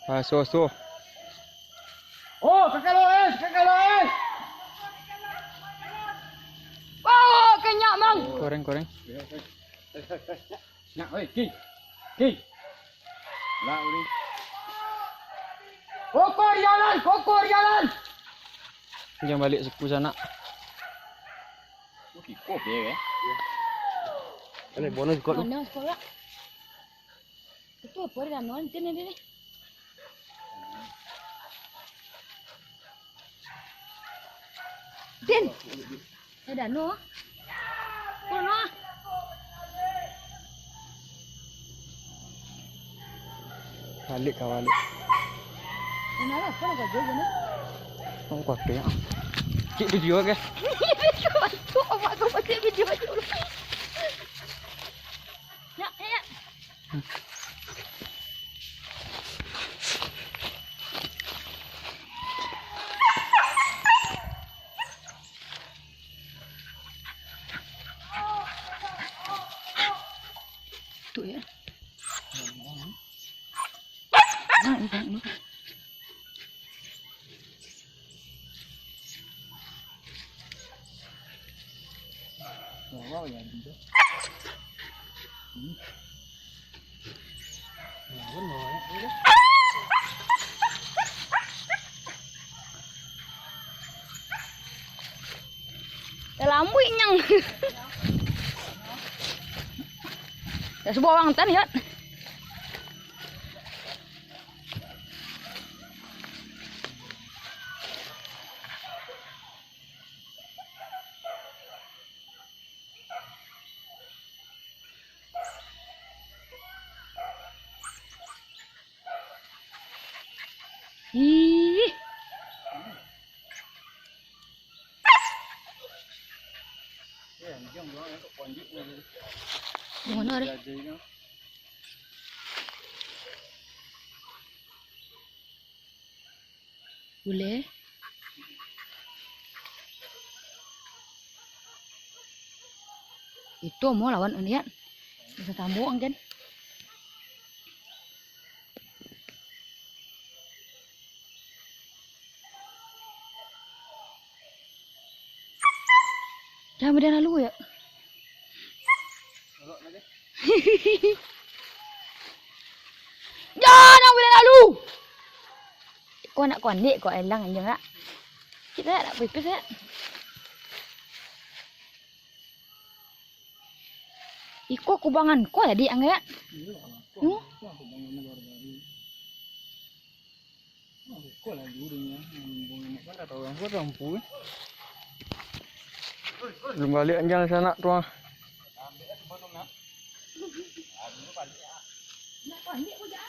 So. Oh, kakak Lois. Oh, kenyak bang. Koreng. Nak, oi, ki. Lah ni. Kokor jalan. Jangan balik suku sana. Okey, kok dia Ini bonus kot. Mana sekolah? Itu apa dia non tin ni? Tin. Ada no. Kono. Balik. Kenapa? Apa nak jadi ni? Oh, kuat ya. Cik video ke? Video tu apa kau pakai video tu? Ya. Tu ya. Ini. Wow, yang dia. Lambu nyang. Ya sebuah orang tan ya. Ih. Jom buang kat pondok ni. Mana dia? Boleh. Itu mau lawan ini ya. Bisa tambung kan? Jangan dia lalu ya. Jangan boleh lalu. Kau nak konek kau elang aja nak. Kita nak pipis ya. Iko kubangan kau jadi angga. Kok lagi urungnya. Mana tahu orang kau rampu. Belum balik anjang sana tu ah. Ambil sebotong nak. Nak konek kau dah.